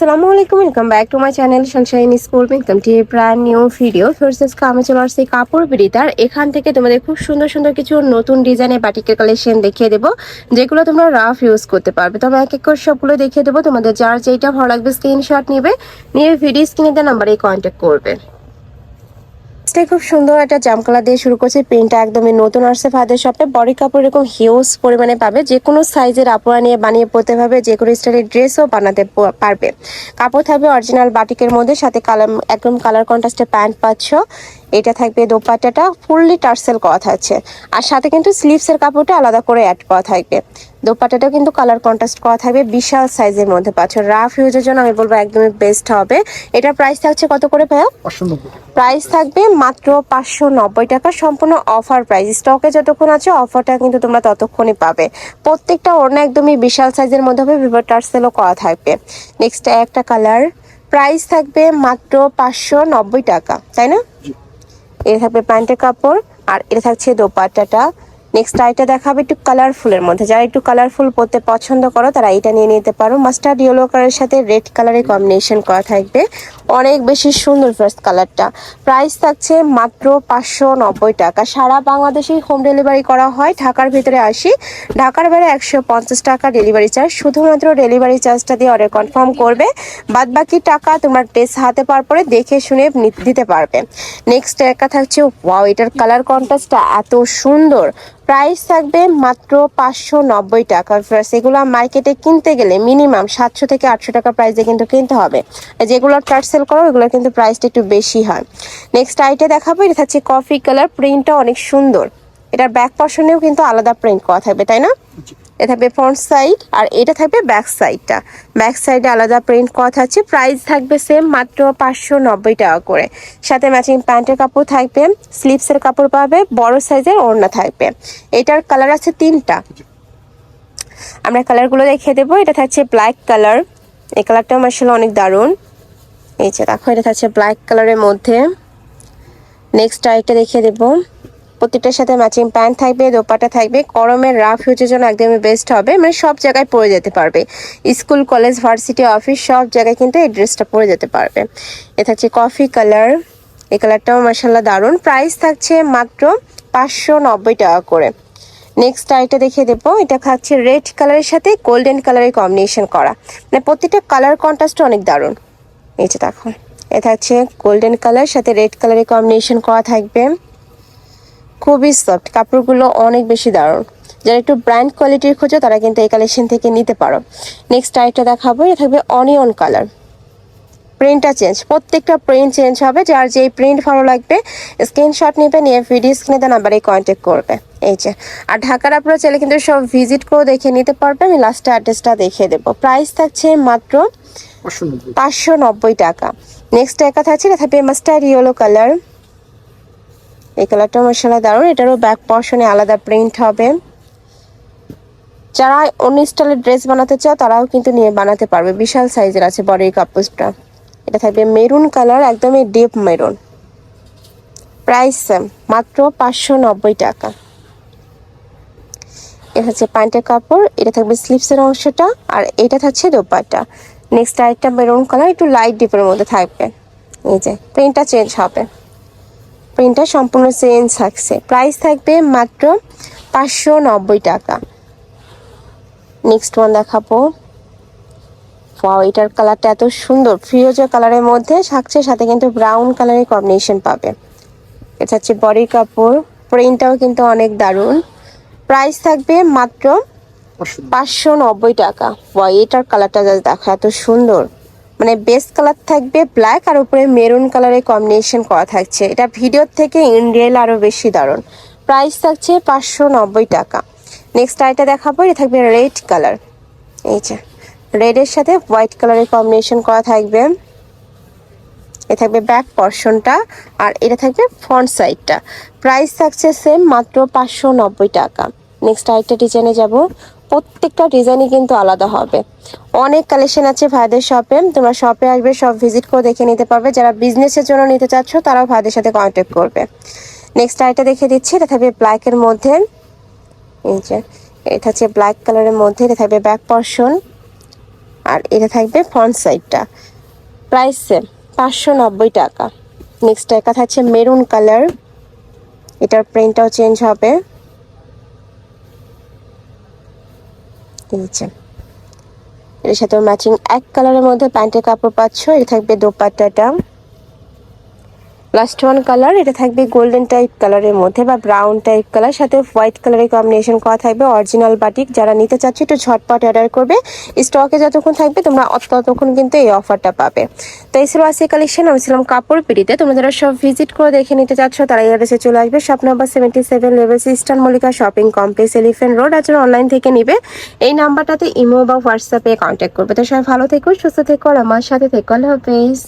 আসসালামু আলাইকুম, welcome back to my channel Sunshine school. Welcome to A brand new video. First আমি চলে আসছি কাপড় বিড়িতার। এখান থেকে তোমাদের খুব সুন্দর সুন্দর কিছু নতুন ডিজাইনের বাটিকের কালেকশন দেখিয়ে দেবো, যেগুলো তোমরা রাফ ইউজ করতে পারবে। তবে এক এক করে সবগুলো দেখিয়ে দেবো। তোমাদের যার যেটা ভালো লাগবে স্ক্রিনশট নিয়ে ভিডিও স্ক্রিনে দেওয়া নাম্বারে কন্ট্যাক্ট করবে। খুব সুন্দর একটা জাম কালার দিয়ে শুরু করছে। প্রিন্টটা একদমই নতুন আসছে ফাদের শপে। বডি কাপড় এরকম হিউজ পরিমাণে পাবে। যে কোনো সাইজের আপুরা নিয়ে বানিয়ে পড়তে পারবে, যে কোনো স্টাইলের ড্রেসও বানাতে পারবে। কাপড় থাকবে অরিজিনাল বাটিকের মধ্যে, সাথে একদম কালার কন্ট্রাস্টে প্যান্ট পাচ্ছ। এটা থাকবে দোপাট্টাটা ফুললি টার্সেল করা থাকছে, আর সাথে কিন্তু স্লিভসের কাপড়টা আলাদা করে অ্যাড করা থাকবে। দোপাট্টাটাও কিন্তু কালার কন্ট্রাস্ট করা থাকবে, বিশাল সাইজের মধ্যে পাচ্ছ। রাফ ইউজের জন্য আমি বলবো একদমই বেস্ট হবে। এটার প্রাইস থাকছে কত করে ভাইয়া? প্রাইস থাকবে মাত্র 590 টাকা, সম্পূর্ণ অফার প্রাইস। স্টকে যতক্ষণ আছে অফারটা কিন্তু তোমরা ততক্ষণই পাবে। প্রত্যেকটা ওড়না একদমই বিশাল সাইজের মধ্যে হবে, ভিভর টার্সেলও করা থাকবে। নেক্সট একটা কালার, প্রাইস থাকবে মাত্র 590 টাকা, তাই না? এটা থাকবে প্যান্টের কাপড়, আর এটা থাকছে দোপাট্টাটা। নেক্সট আইটা দেখাবে একটু কালারফুলের মধ্যে। যারা একটু কালারফুল পরতে পছন্দ করো তারা এটা নিয়ে নিতে পারো। মাস্টার্ড ইয়েলো কালারের সাথে রেড কালারের কম্বিনেশন করা থাকবে, অনেক বেশি সুন্দর ফার্স্ট কালারটা। প্রাইস থাকছে মাত্র 590 টাকা। সারা বাংলাদেশে হোম ডেলিভারি করা হয়। ঢাকার ভিতরে আসি, ঢাকার বাইরে 150 টাকা ডেলিভারি চার্জ। শুধুমাত্র ডেলিভারি চার্জটা দিয়ে অর্ডার কনফার্ম করবে, বাদ বাকি টাকা তোমার ড্রেস হাতে পাওয়ার পরে দেখে শুনে দিতে পারবে। নেক্সট একটা থাকছে, ওয়াও, এটার কালার কন্ট্রাস্টটা এত সুন্দর। প্রাইস থাকবে মাত্র 590 টাকা। এগুলো মার্কেটে কিনতে গেলে মিনিমাম 700 থেকে 800 টাকা প্রাইসে কিন্তু কিনতে হবে। যেগুলো টার্সেল করো এগুলো কিন্তু প্রাইসটা একটু বেশি হয়। নেক্সট আইটে দেখাবো, এটা থাকছে কফি কালার। প্রিন্টটা অনেক সুন্দর। এটার ব্যাক পশনেও কিন্তু আলাদা প্রিন্ট করা থাকবে, তাই না? এটা থাকবে ফ্রন্ট সাইড, আর এটা থাকবে ব্যাক সাইডটা। ব্যাক সাইডে আলাদা প্রিন্ট করা থাকছে। প্রাইস থাকবে সেম, মাত্র 590 টাকা করে। সাথে ম্যাচিং প্যান্টের কাপড় থাকবে, স্লিভসের কাপড় পাবে, বড় সাইজের ওড়না থাকবে। এটার কালার আছে 3টা, আমরা কালারগুলো দেখিয়ে দেবো। এটা থাকছে ব্ল্যাক কালার। এই কালারটাও মাশাআল্লাহ অনেক দারুণ। এই যে দেখো, এটা থাকছে ব্ল্যাক কালারের মধ্যে। নেক্সট আরেকটা দেখিয়ে দেবো। প্রত্যেকটার সাথে ম্যাচিং প্যান্ট থাকবে, দোপাট্টা থাকবে। গরমের রাফ ইউজের জন্য একদমই বেস্ট হবে, মানে সব জায়গায় পরে যেতে পারবে। স্কুল, কলেজ, ভার্সিটি, অফিস সব জায়গায় কিন্তু এই ড্রেসটা পরে যেতে পারবে। এ থাকছে কফি কালার। এই কালারটাও মাশাআল্লাহ দারুণ। প্রাইস থাকছে মাত্র 590 টাকা করে। নেক্সট আইটা দেখিয়ে দেবো। এটা থাকছে রেড কালারের সাথে গোল্ডেন কালারের কম্বিনেশন করা, মানে প্রত্যেকটা কালার কন্ট্রাস্ট অনেক দারুণ। এই যে দেখো, এ থাকছে গোল্ডেন কালার সাথে রেড কালারের কম্বিনেশন করা থাকবে। খুবই সফট, কাপড়গুলো অনেক বেশি দারুণ। যারা একটু ব্র্যান্ড কোয়ালিটির খোঁজো তারা কিন্তু এই কালেকশন থেকে নিতে পারো। নেক্সট আইটা দেখাবো, এটা থাকবে অনিয়ন কালার। প্রিন্টটা চেঞ্জ, প্রত্যেকটা প্রিন্ট চেঞ্জ হবে। যার যেই প্রিন্ট ভালো লাগবে স্ক্রিনশট নেবে, নিয়ে ভিডিও স্ক্রিনে দেওয়া নাম্বারে কন্ট্যাক্ট করবে। এই যে, আর ঢাকার আপনারা চাইলে কিন্তু সব ভিজিট করে দেখে নিতে পারবে। আমি লাস্টে অ্যাড্রেসটা দেখিয়ে দেবো। প্রাইস থাকছে মাত্র 590 টাকা। নেক্সট একা থাকছে, এটা থাকবে মাস্টার্ড ইয়েলো কালার। এই কালারটা মাশাআল্লাহ দারুণ। এটারও ব্যাক পর্শনে আলাদা প্রিন্ট হবে। যারা অন্য স্টাইলের ড্রেস বানাতে চাও তারাও কিন্তু নিয়ে বানাতে পারবে, বিশাল সাইজের আছে বডির কাপড়টা। এটা থাকবে মেরুন কালার, একদমই ডিপ মেরুন। প্রাইস মাত্র 590 টাকা। এটা হচ্ছে প্যান্টের কাপড়, এটা থাকবে স্লিভসের অংশটা, আর এটা থাকছে দোপাট্টা। নেক্সট আরেকটা মেরুন কালার, একটু লাইট ডিপের মধ্যে থাকবে। এই যে প্রিন্টটা চেঞ্জ হবে, প্রিন্টটা সম্পূর্ণ চেঞ্জ থাকছে। প্রাইস থাকবে মাত্র 590 টাকা। নেক্সট ওয়ান দেখাবো। ওয়াও, এটার কালারটা এত সুন্দর, ফিরোজা কালারের মধ্যে থাকছে, সাথে কিন্তু ব্রাউন কালারের কম্বিনেশন পাবে। এটা হচ্ছে বডি কাপড়, প্রিন্টটাও কিন্তু অনেক দারুণ। প্রাইস থাকবে মাত্র 590 টাকা। ওয়াও, এটার কালারটা জাস্ট দেখো, এত সুন্দর। মানে বেস কালার থাকবে ব্ল্যাক, আর উপরে মেরুন কালারের কম্বিনেশন করা থাকছে। এটা ভিডিওর থেকে ইন রিয়েল আরো বেশি দারুণ। প্রাইস থাকছে 590 টাকা। নেক্সট আইটা দেখাবো, এটা থাকবে রেড কালার। এই যে রেডের সাথে হোয়াইট কালারের কম্বিনেশন করা থাকবে। এ থাকবে ব্যাক পর্শনটা, আর এটা থাকবে ফ্রন্ট সাইডটা। প্রাইস থাকছে সেম, মাত্র 590 টাকা। নেক্সট আরেকটা ডিজাইনে যাব। প্রত্যেকটা ডিজাইনই কিন্তু আলাদা হবে। অনেক কালেকশন আছে ভাইদের শপে, তোমরা শপে আসবে, সব ভিজিট করে দেখে নিতে পারবে। যারা বিজনেসের জন্য নিতে চাচ্ছ তারাও ভাইদের সাথে কন্ট্যাক্ট করবে। নেক্সট আরেকটা দেখিয়ে দিচ্ছি, এটা থাকবে ব্ল্যাকের মধ্যে। এই যে এটা হচ্ছে ব্ল্যাক কালারের মধ্যে, এটা থাকবে ব্যাক পর্শন। আর এটা থাকবে ফ্রন্ট সাইডটা। প্রাইস সেম 590 টাকা। নেক্সট একটা থাকছে মেরুন কালার, এটার প্রিন্টটাও চেঞ্জ হবে। এর সাথে ম্যাচিং এক কালারের মধ্যে প্যান্টের কাপড় পাচ্ছ। এটা থাকবে দোপাট্টাটা। লাস্ট ওয়ান কালার, এটা থাকবে গোল্ডেন টাইপ কালারের মধ্যে বা ব্রাউন টাইপ কালার, সাথে হোয়াইট কালারের কম্বিনেশন করা থাকবে। অরিজিনাল বাটিক, যারা নিতে চাচ্ছে একটু ঝটপট অর্ডার করবে। স্টকে যতক্ষণ থাকবে তোমরা ততক্ষণ কিন্তু এই অফারটা পাবে। তো এই ছিল আজকে কালেকশন। আমি ছিলাম কাপড় পিড়িতে। তোমরা যারা সব ভিজিট করে দেখে নিতে চাচ্ছ তারা এই অ্যাড্রেসে চলে আসবে। Shop number 77 level Eastern Mallika Shopping Complex, Elephant Road. আর যারা অনলাইন থেকে নিবে এই নাম্বারটাতে ইমো বা হোয়াটসঅ্যাপে কন্ট্যাক্ট করবে। তো সবাই ভালো থেকো, সুস্থ থেকো, আর আমার সাথে থেকো। আল্লাহ হাফেজ।